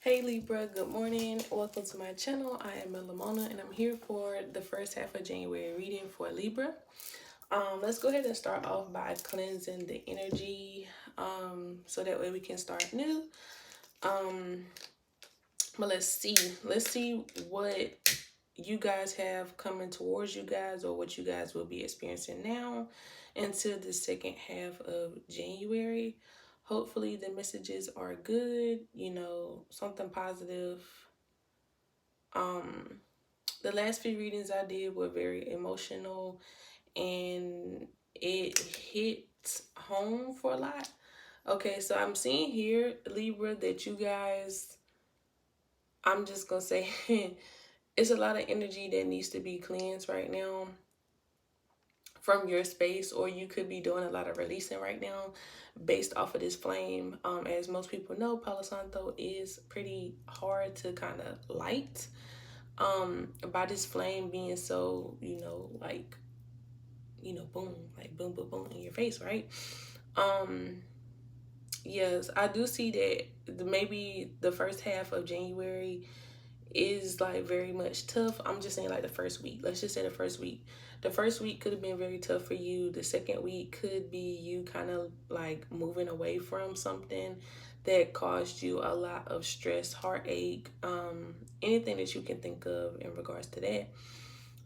Hey Libra, good morning. Welcome to my channel. I am HttpMonaa and I'm here for the first half of January reading for Libra. Let's go ahead and start off by cleansing the energy so that way we can start new. But let's see what you guys have coming towards you guys or what you guys will be experiencing now until the second half of January. Hopefully the messages are good, something positive. The last few readings I did were very emotional and it hit home for a lot. Okay, so I'm seeing here, Libra, that you guys, I'm just gonna say it's a lot of energy that needs to be cleansed right now from your space, or you could be doing a lot of releasing right now based off of this flame. As most people know, Palo Santo is pretty hard to kind of light. By this flame being so, boom, like boom, boom, boom in your face, right? Yes, I do see that maybe the first half of January is like very much tough. I'm just saying like the first week. Let's just say the first week. The first week could have been very tough for you. The second week could be you kind of like moving away from something that caused you a lot of stress, heartache, anything that you can think of in regards to that.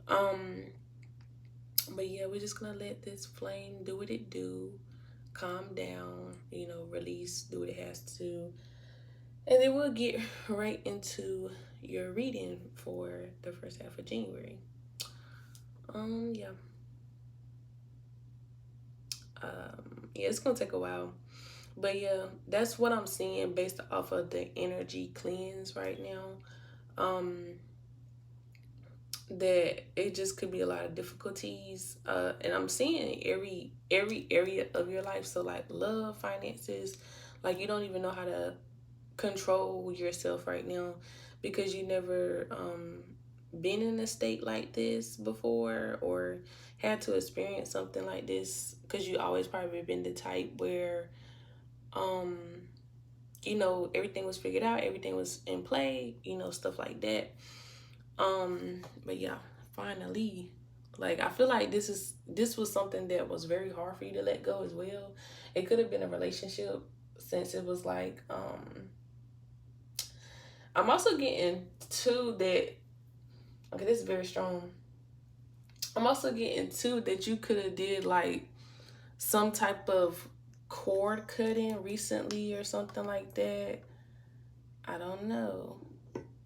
But yeah, we're just gonna let this flame do what it do, calm down, release, do what it has to, and then we'll get right into your reading for the first half of January. Yeah. Yeah, it's gonna take a while. But yeah, that's what I'm seeing based off of the energy cleanse right now. That it just could be a lot of difficulties. And I'm seeing every area of your life. So like love, finances, like you don't even know how to control yourself right now because you never been in a state like this before or had to experience something like this, because you always probably been the type where everything was figured out, everything was in play, stuff like that. But yeah, finally, like I feel like this was something that was very hard for you to let go as well. It could have been a relationship, since it was like I'm also getting to that. Okay, this is very strong. I'm also getting to that you could have did like some type of cord cutting recently or something like that. I don't know,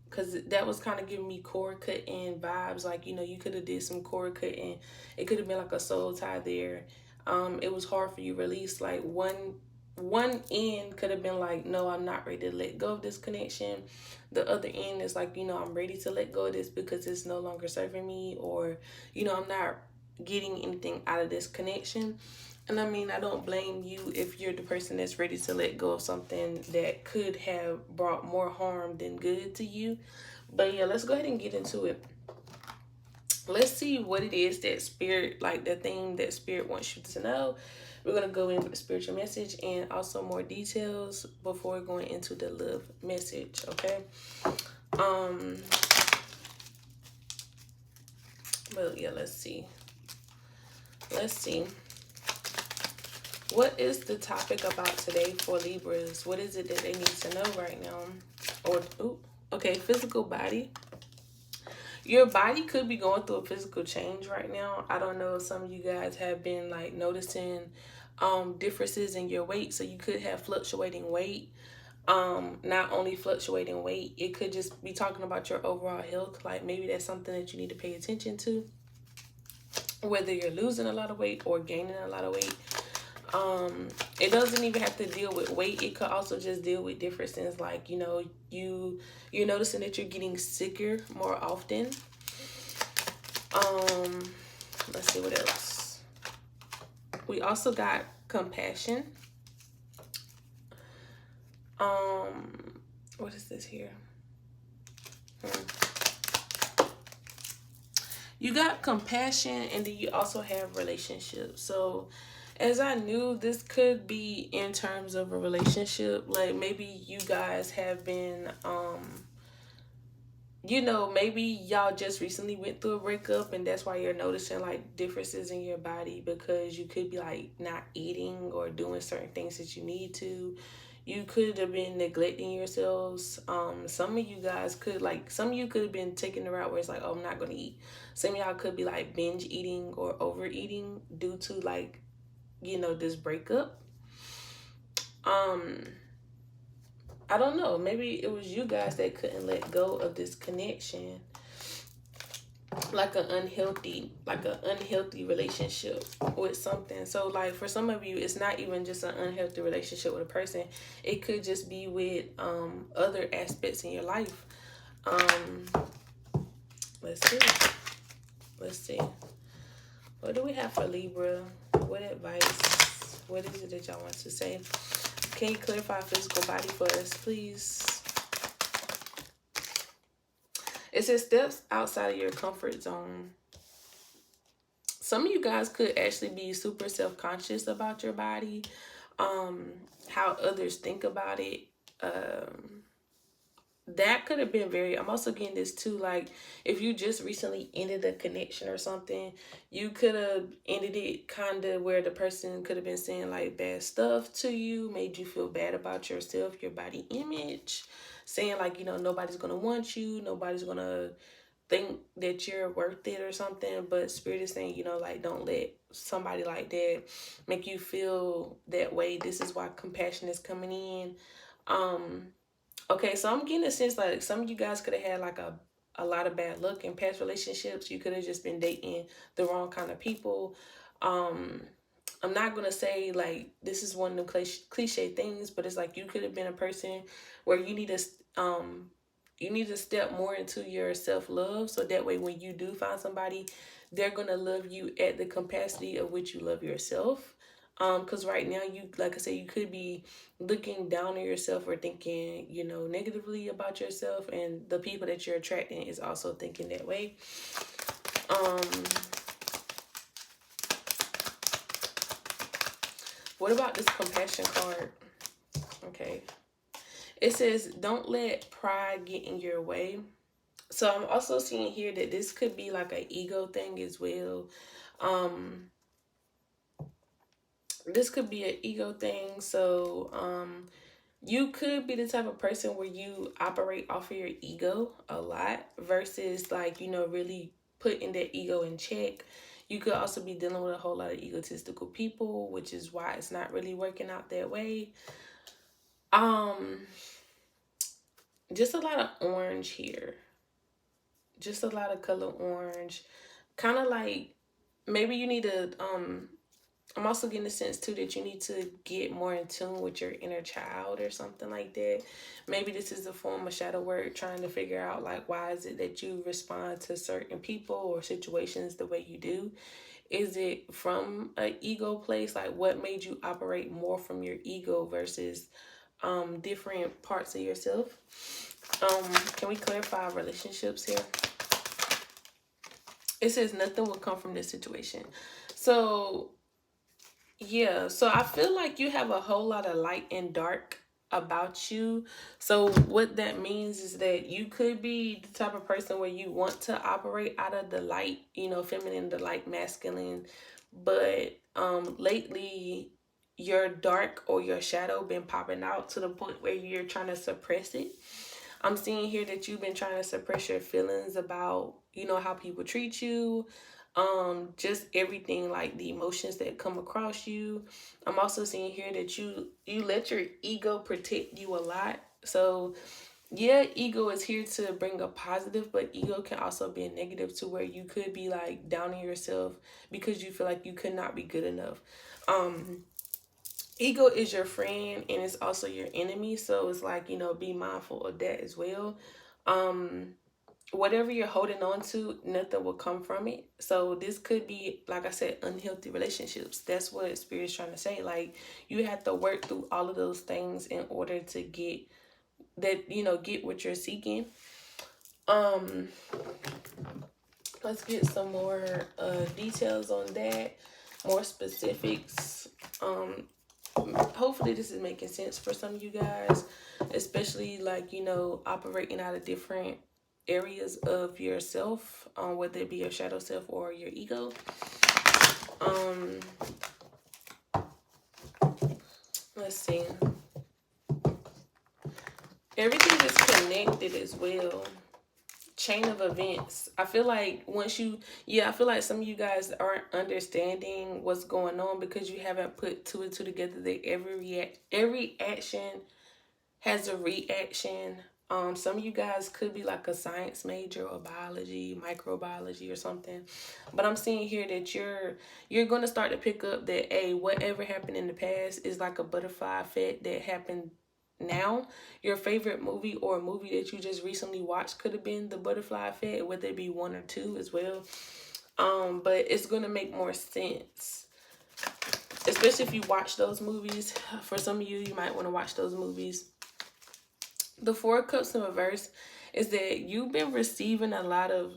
because that was kind of giving me cord cutting vibes. Like, you could have did some cord cutting. It could have been like a soul tie there. It was hard for you to release. Like one end could have been like, no, I'm not ready to let go of this connection. The other end is like, I'm ready to let go of this because it's no longer serving me, or I'm not getting anything out of this connection. And I mean, I don't blame you if you're the person that's ready to let go of something that could have brought more harm than good to you. But yeah, let's go ahead and get into it. Let's see what it is that spirit, like the thing that spirit wants you to know. We're going to go in with the spiritual message and also more details before going into the love message, okay? But yeah, let's see. What is the topic about today for Libras? What is it that they need to know right now? Okay, physical body. Your body could be going through a physical change right now. I don't know if some of you guys have been like noticing differences in your weight. So you could have fluctuating weight. Not only fluctuating weight, it could just be talking about your overall health. Like maybe that's something that you need to pay attention to. Whether you're losing a lot of weight or gaining a lot of weight. It doesn't even have to deal with weight. It could also just deal with different things, like you're noticing that you're getting sicker more often. Let's see what else. We also got compassion. What is this here? You got compassion, and then you also have relationships. So As I knew, this could be in terms of a relationship. Like maybe you guys have been, maybe y'all just recently went through a breakup and that's why you're noticing like differences in your body because you could be like not eating or doing certain things that you need to. You could have been neglecting yourselves. Some of you guys could like some of you could have been taking the route where it's like, oh, I'm not gonna eat. Some of y'all could be like binge eating or overeating due to like, this breakup. Um, I don't know. Maybe it was you guys that couldn't let go of this connection, like an unhealthy relationship with something. So like for some of you, it's not even just an unhealthy relationship with a person. It could just be with other aspects in your life. Um, let's see. Let's see. What do we have for Libra? What advice? What is it that y'all want to say? Can you clarify physical body for us, please? It says steps outside of your comfort zone. Some of you guys could actually be super self-conscious about your body, how others think about it. That could have been I'm also getting this too, like if you just recently ended a connection or something, you could have ended it kind of where the person could have been saying like bad stuff to you, made you feel bad about yourself, your body image, saying like, nobody's gonna want you, nobody's gonna think that you're worth it or something. But spirit is saying, like don't let somebody like that make you feel that way. This is why compassion is coming in. Okay, so I'm getting a sense like some of you guys could have had like a lot of bad luck in past relationships. You could have just been dating the wrong kind of people. I'm not gonna say like this is one of the cliche things, but it's like you could have been a person where you need to step more into your self-love, so that way when you do find somebody, they're gonna love you at the capacity of which you love yourself. Because right now, you, like I said, you could be looking down on yourself or thinking, negatively about yourself, and the people that you're attracting is also thinking that way. What about this compassion card? Okay. It says, don't let pride get in your way. So I'm also seeing here that this could be like an ego thing as well. This could be an ego thing. So you could be the type of person where you operate off of your ego a lot versus like, really putting that ego in check. You could also be dealing with a whole lot of egotistical people, which is why it's not really working out that way. Just a lot of orange here. Just a lot of color orange. Kind of like maybe you need to I'm also getting the sense too that you need to get more in tune with your inner child or something like that. Maybe this is a form of shadow work, trying to figure out like why is it that you respond to certain people or situations the way you do. Is it from an ego place? Like what made you operate more from your ego versus different parts of yourself? Can we clarify relationships here? It says nothing will come from this situation. So yeah, so I feel like you have a whole lot of light and dark about you. So what that means is that you could be the type of person where you want to operate out of the light, feminine, the light, masculine, but lately your dark or your shadow been popping out to the point where you're trying to suppress it. I'm seeing here that you've been trying to suppress your feelings about, how people treat you, just everything, like the emotions that come across you. I'm also seeing here that you let your ego protect you a lot. So yeah, ego is here to bring a positive, but ego can also be a negative, to where you could be like down on yourself because you feel like you could not be good enough. Ego is your friend and it's also your enemy, so it's like, be mindful of that as well. Whatever you're holding on to, nothing will come from it. So this could be, like I said, unhealthy relationships. That's what Spirit's trying to say. Like you have to work through all of those things in order to get that, get what you're seeking. Let's get some more details on that. more specifics. Hopefully this is making sense for some of you guys, especially like, you know, operating out of different areas of yourself, whether it be your shadow self or your ego. Let's see. Everything is connected as well. Chain of events. I feel like once you, I feel like some of you guys aren't understanding what's going on because you haven't put two and two together. That every action has a reaction. Some of you guys could be like a science major or biology, microbiology or something. But I'm seeing here that you're going to start to pick up that whatever happened in the past is like a butterfly effect that happened now. Your favorite movie or a movie that you just recently watched could have been the butterfly effect, whether it be one or two as well. But it's going to make more sense, especially if you watch those movies. For some of you, you might want to watch those movies. The Four of Cups in reverse is that you've been receiving a lot of,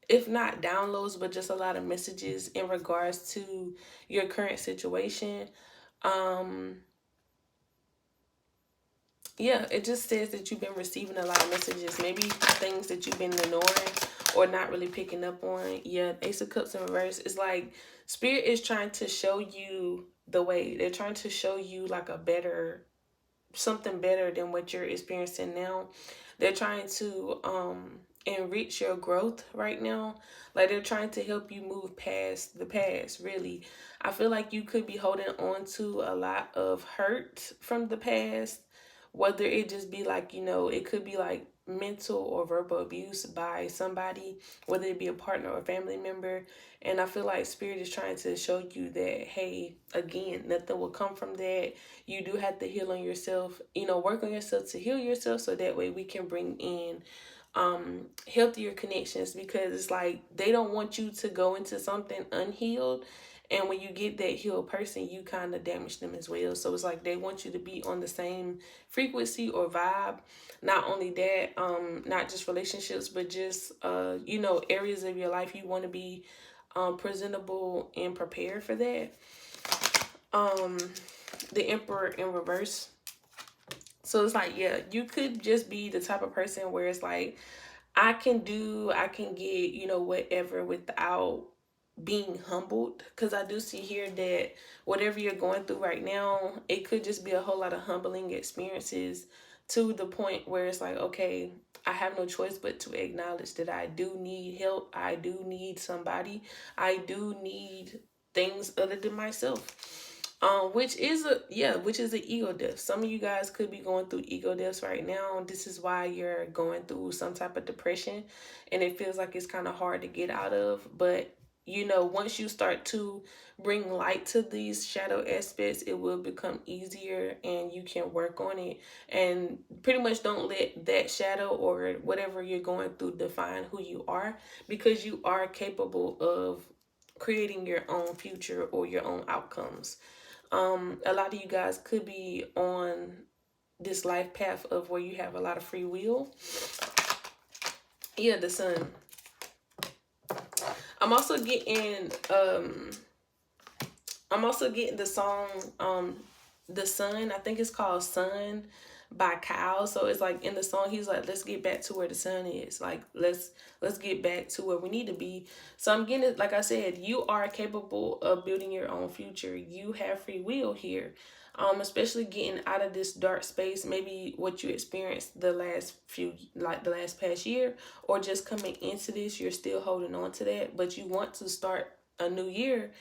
if not downloads, but just a lot of messages in regards to your current situation. Yeah, it just says that you've been receiving a lot of messages, maybe things that you've been ignoring or not really picking up on. Yeah, Ace of Cups in reverse is like Spirit is trying to show you the way. They're trying to show you like something better than what you're experiencing now. They're trying to enrich your growth right now. Like they're trying to help you move past the past, really. I feel like you could be holding on to a lot of hurt from the past, whether it just be like, you know, it could be like mental or verbal abuse by somebody, whether it be a partner or a family member. And I feel like Spirit is trying to show you that, hey, again, nothing will come from that. You do have to heal on yourself, you know, work on yourself to heal yourself, so that way we can bring in healthier connections, because it's like they don't want you to go into something unhealed, and when you get that healed person, you kind of damage them as well. So it's like they want you to be on the same frequency or vibe. Not only that, not just relationships, but just you know, areas of your life you want to be presentable and prepared for that. The Emperor in reverse. So it's like, yeah, you could just be the type of person where it's like, I can get, you know, whatever without being humbled. Because I do see here that whatever you're going through right now, it could just be a whole lot of humbling experiences, to the point where it's like, okay, I have no choice but to acknowledge that I do need help. I do need somebody. I do need things other than myself. Which is an ego death. Some of you guys could be going through ego deaths right now. This is why you're going through some type of depression, and it feels like it's kind of hard to get out of. But you know, once you start to bring light to these shadow aspects, it will become easier, and you can work on it. And pretty much don't let that shadow or whatever you're going through define who you are, because you are capable of creating your own future or your own outcomes. A lot of you guys could be on this life path of where you have a lot of free will. Yeah, the Sun. I'm also getting the song The Sun. I think it's called Sun by Kyle. So it's like in the song he's like, let's get back to where the sun is. Like let's get back to where we need to be. So I'm getting it, like I said, you are capable of building your own future. You have free will here. Especially getting out of this dark space, maybe what you experienced the last past year, or just coming into this, you're still holding on to that, but you want to start a new year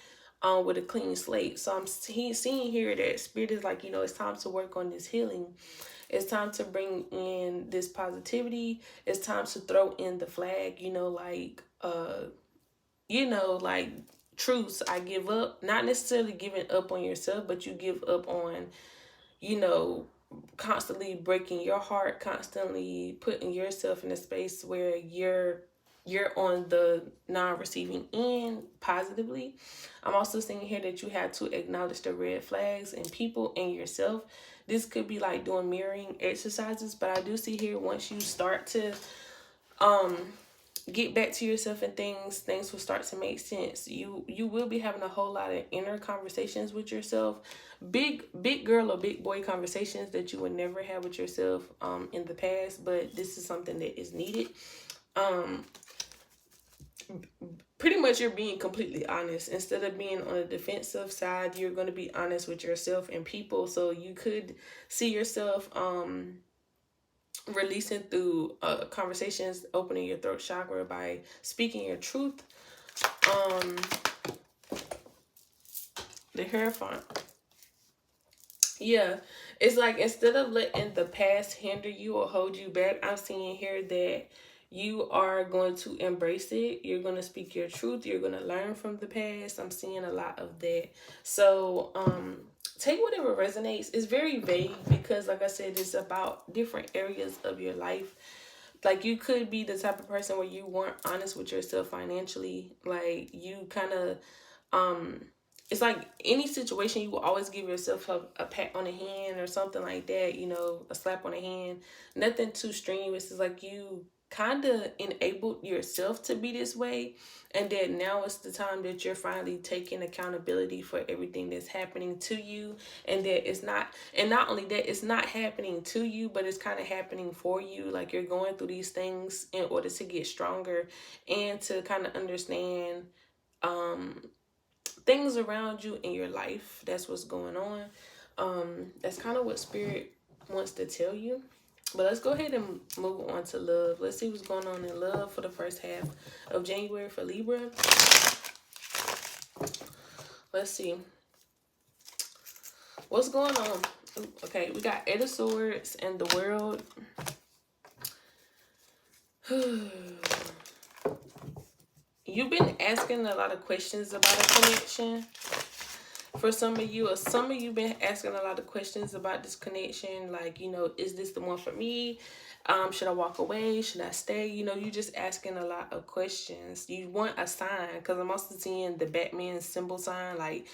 with a clean slate. So I'm seeing here that Spirit is like, you know, it's time to work on this healing. It's time to bring in this positivity. It's time to throw in the flag, you know, like truce. I give up, not necessarily giving up on yourself, but you give up on, you know, constantly breaking your heart, constantly putting yourself in a space where you're on the non-receiving end positively. I'm also seeing here that you have to acknowledge the red flags in people and yourself. This could be like doing mirroring exercises, but I do see here once you start to get back to yourself, and things will start to make sense. You will be having a whole lot of inner conversations with yourself, big girl or big boy conversations that you would never have with yourself in the past, but this is something that is needed. um Pretty much you're being completely honest. Instead of being on the defensive side, you're going to be honest with yourself and people. So you could see yourself releasing through conversations, opening your throat chakra by speaking your truth. The Hierophant. Yeah, it's like instead of letting the past hinder you or hold you back, I'm seeing here that you are going to embrace it. You're going to speak your truth. You're going to learn from the past. I'm seeing a lot of that. So, take whatever resonates. It's very vague because, like I said, it's about different areas of your life. Like, you could be the type of person where you weren't honest with yourself financially. Like, you kind of, it's like any situation, you will always give yourself a pat on the hand or something like that, a slap on the hand. Nothing too strenuous. It's like you kind of enabled yourself to be this way, and that now it's the time that you're finally taking accountability for everything that's happening to you, and that it's not, and not only that, it's not happening to you, but it's kind of happening for you. Like, you're going through these things in order to get stronger and to kind of understand things around you in your life. That's what's going on. That's kind of what Spirit wants to tell you. But let's go ahead and move on to love. Let's see what's going on in love for the first half of January for Libra. Let's see what's going on. Ooh, okay, we got Eight of Swords and the World. You've been asking a lot of questions about a connection. For some of you, or some of you been asking a lot of questions about this connection. Like, is this the one for me? Should I walk away? Should I stay? You just asking a lot of questions. You want a sign, because I'm also seeing the Batman symbol sign. Like,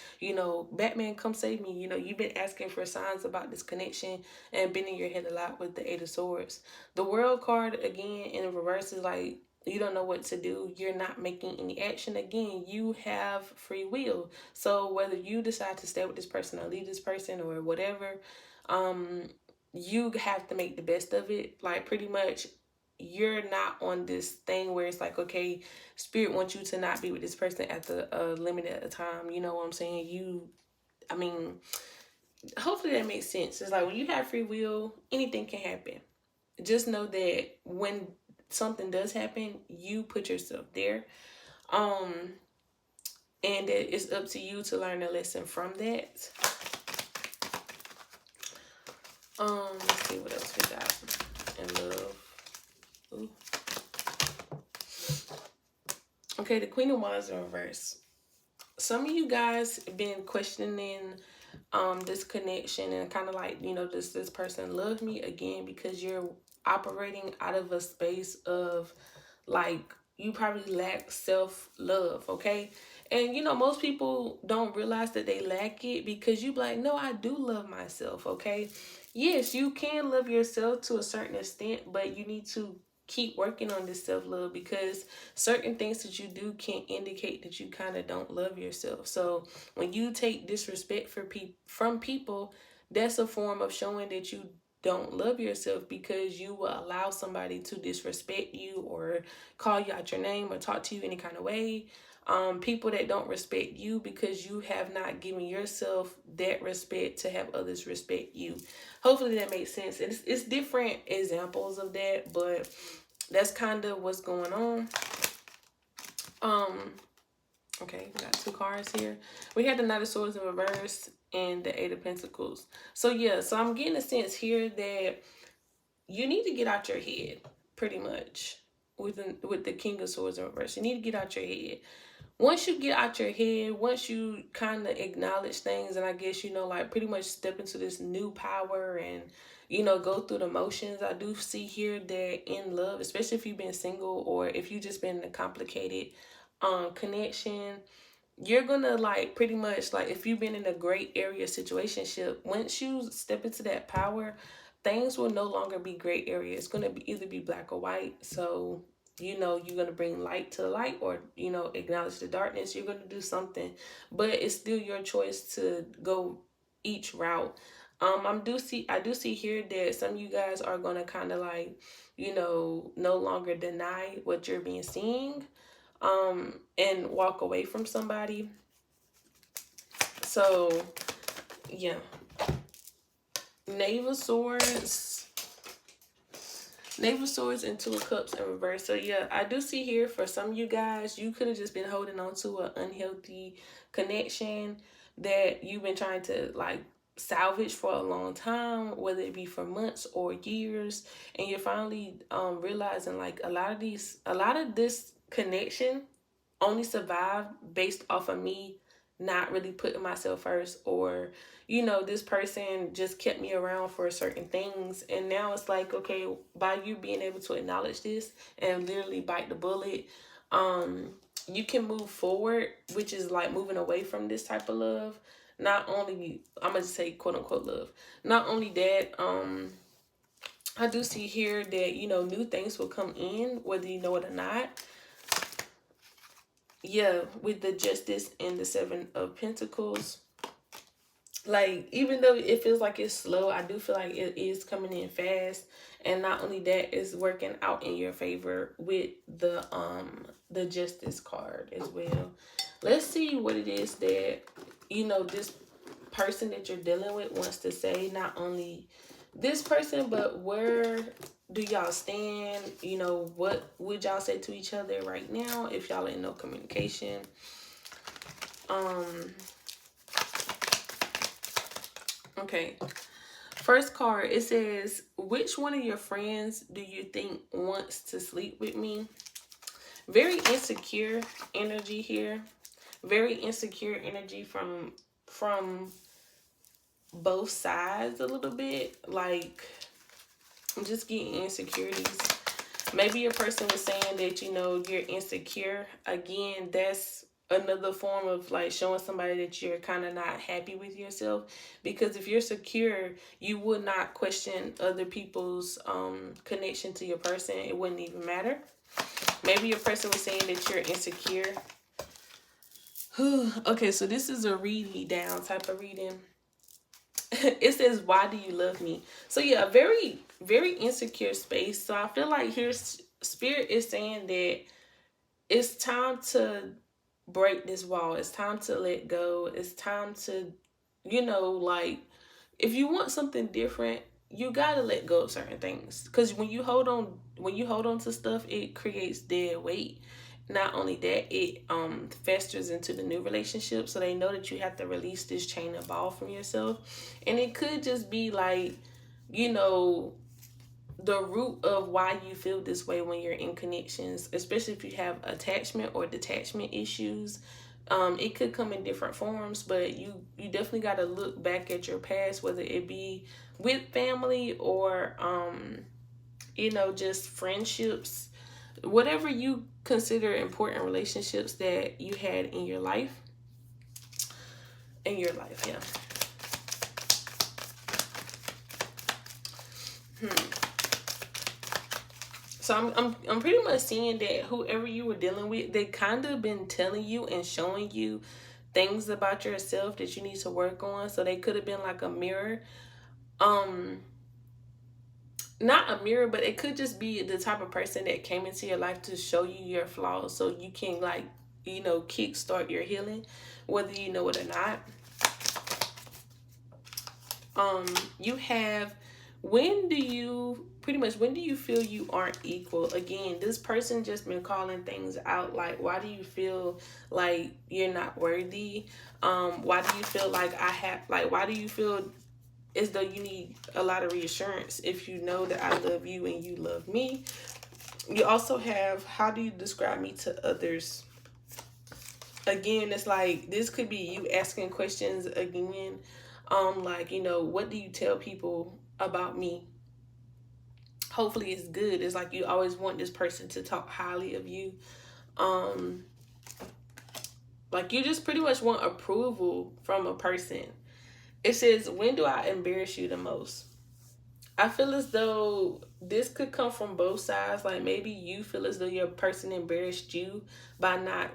Batman, come save me. You've been asking for signs about this connection and bending your head a lot with the Eight of Swords. The World card, again, in reverse, is like, you don't know what to do. You're not making any action. Again, you have free will. So whether you decide to stay with this person or leave this person or whatever, you have to make the best of it. Like, pretty much, you're not on this thing where it's like, okay, Spirit wants you to not be with this person at the limited time. You know what I'm saying? Hopefully that makes sense. It's like, when you have free will, anything can happen. Just know that when something does happen, you put yourself there, and that it's up to you to learn a lesson from that. Let's see what else we got in love. Ooh. Okay, the Queen of Wands in reverse. Some of you guys have been questioning this connection and kind of like, does this person love me? Again, because you're operating out of a space of, like, you probably lack self-love, okay? And, most people don't realize that they lack it, because you be like, no, I do love myself, okay? Yes, you can love yourself to a certain extent, but you need to keep working on this self-love, because certain things that you do can indicate that you kind of don't love yourself. So when you take disrespect from people, that's a form of showing that you don't love yourself, because you will allow somebody to disrespect you or call you out your name or talk to you any kind of way. People that don't respect you because you have not given yourself that respect to have others respect you. Hopefully that makes sense. It's different examples of that, but that's kind of what's going on. Okay, we got two cards here. We had the Knight of Swords in reverse and the Eight of Pentacles. So yeah, so I'm getting a sense here that you need to get out your head, pretty much, with the King of Swords in reverse. You need to get out your head. Once you get out your head, once you kind of acknowledge things, and I guess, like, pretty much step into this new power and, go through the motions, I do see here that in love, especially if you've been single or if you just been in a complicated connection, you're gonna, like, pretty much, like, if you've been in a great area situationship, once you step into that power, things will no longer be gray area. It's gonna either be black or white. So you know, you're going to bring light to the light, or, you know, acknowledge the darkness. You're going to do something, but it's still your choice to go each route. I do see here that some of you guys are going to kind of like, you know, no longer deny what you're being seeing, and walk away from somebody. So yeah, Knave of Swords, Knave of Swords and Two of Cups in reverse. So yeah, I do see here for some of you guys, you could have just been holding on to an unhealthy connection that you've been trying to like salvage for a long time, whether it be for months or years, and you're finally realizing like a lot of this connection only survived based off of me not really putting myself first, or, you know, this person just kept me around for certain things. And now it's like, okay, by you being able to acknowledge this and literally bite the bullet, you can move forward, which is like moving away from this type of love. Not only, I'm gonna say quote unquote love, not only that, I do see here that, you know, new things will come in whether you know it or not. Yeah, with the Justice and the Seven of Pentacles, like, even though it feels like it's slow, I do feel like it is coming in fast. And not only that, it's working out in your favor with the Justice card as well. Let's see what it is that, you know, this person that you're dealing with wants to say. Not only this person, but where do y'all stand? You know, what would y'all say to each other right now if y'all in no communication? Okay. First card, it says, which one of your friends do you think wants to sleep with me? Very insecure energy here. Very insecure energy from both sides a little bit. Like, I'm just getting insecurities. Maybe your person was saying that, you know, you're insecure. Again, that's another form of like showing somebody that you're kind of not happy with yourself. Because if you're secure, you would not question other people's connection to your person. It wouldn't even matter. Maybe your person was saying that you're insecure. Okay, so this is a read me down type of reading. It says, why do you love me? So yeah, a very, very insecure space. So I feel like here's Spirit is saying that it's time to break this wall. It's time to let go. It's time to, you know, like, if you want something different, you gotta let go of certain things. Because when you hold on to stuff, it creates dead weight. Not only that, it festers into the new relationship. So they know that you have to release this chain of ball from yourself. And it could just be like, you know, the root of why you feel this way when you're in connections, especially if you have attachment or detachment issues. It could come in different forms, but you definitely got to look back at your past, whether it be with family or you know, just friendships, whatever you consider important relationships that you had in your life. Yeah. So I'm pretty much seeing that whoever you were dealing with, they kind of been telling you and showing you things about yourself that you need to work on. So they could have been like a mirror. Not a mirror, but it could just be the type of person that came into your life to show you your flaws so you can, like, you know, kickstart your healing, whether you know it or not. You have, when do you feel you aren't equal? Again, this person just been calling things out, like, why do you feel like you're not worthy? Why do you feel like why do you feel as though you need a lot of reassurance if you know that I love you and you love me? You also have, how do you describe me to others? Again, it's like, this could be you asking questions again. Like, you know, what do you tell people about me? Hopefully it's good. It's like you always want this person to talk highly of you. Like, you just pretty much want approval from a person. It says, when do I embarrass you the most? I feel as though this could come from both sides. Like maybe you feel as though your person embarrassed you by not,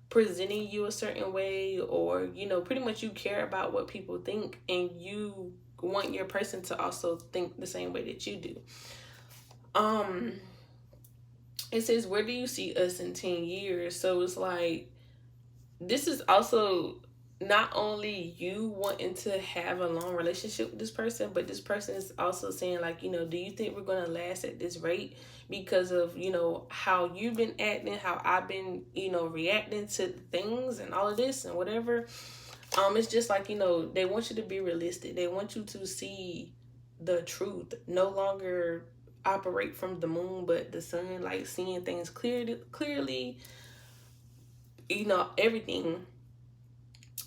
presenting you a certain way, or, pretty much you care about what people think and you want your person to also think the same way that you do. Um, it says, where do you see us in 10 years? So it's like, this is also not only you wanting to have a long relationship with this person, but this person is also saying, like, do you think we're going to last at this rate because of, how you've been acting, how I've been, reacting to things and all of this and whatever. It's just like, they want you to be realistic. They want you to see the truth, no longer operate from the moon but the sun, like seeing things clearly, everything.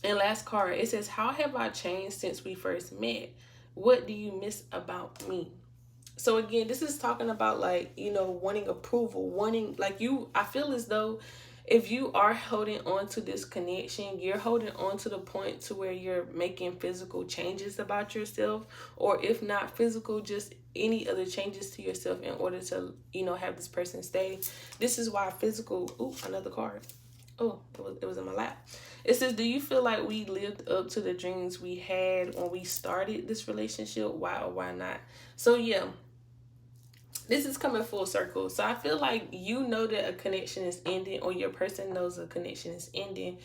And last card, it says, how have I changed since we first met? What do you miss about me? So again, this is talking about, like, wanting approval, wanting, like, I feel as though if you are holding on to this connection, you're holding on to the point to where you're making physical changes about yourself, or if not physical, just any other changes to yourself in order to, have this person stay. This is why physical, another card. Oh, it was in my lap. It says, do you feel like we lived up to the dreams we had when we started this relationship? Why or why not? So yeah, this is coming full circle. So I feel like that a connection is ending, or your person knows a connection is ending.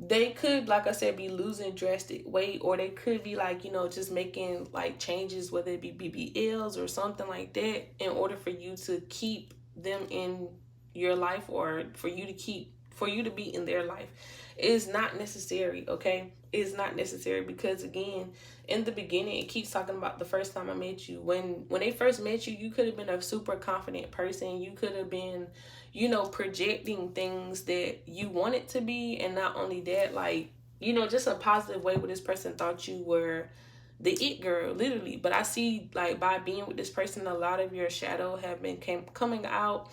They could, like I said, be losing drastic weight, or they could be like, just making like changes, whether it be BBLs or something like that, in order for you to keep them in your life, or for you to be in their life. Is not necessary, okay? It's not necessary, because again, in the beginning, it keeps talking about the first time I met you. When they first met you, you could have been a super confident person. You could have been, projecting things that you wanted to be, and not only that, like, just a positive way where this person thought you were the it girl, literally. But I see, like, by being with this person, a lot of your shadow have been coming out,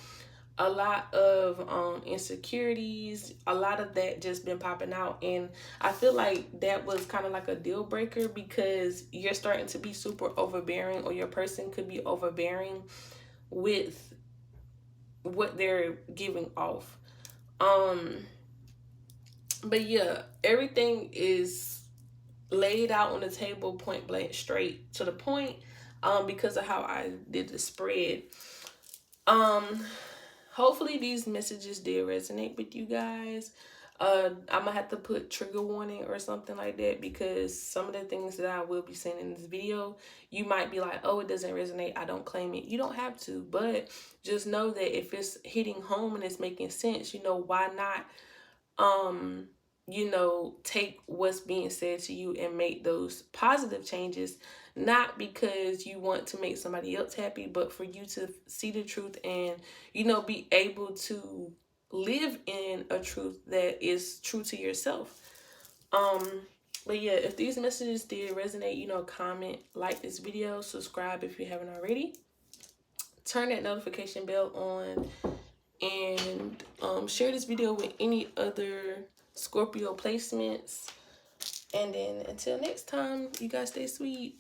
a lot of insecurities, a lot of that just been popping out. And I feel like that was kind of like a deal breaker, because you're starting to be super overbearing, or your person could be overbearing with what they're giving off. But yeah, everything is laid out on the table, point blank, straight to the point, because of how I did the spread. Hopefully these messages did resonate with you guys. I'm gonna have to put trigger warning or something like that, because some of the things that I will be saying in this video, you might be like, oh, it doesn't resonate, I don't claim it. You don't have to, but just know that if it's hitting home and it's making sense, why not take what's being said to you and make those positive changes, not because you want to make somebody else happy, but for you to see the truth and, be able to live in a truth that is true to yourself. But yeah, if these messages did resonate, comment, like this video, subscribe if you haven't already, turn that notification bell on, and share this video with any other Scorpio placements. And then until next time, you guys stay sweet.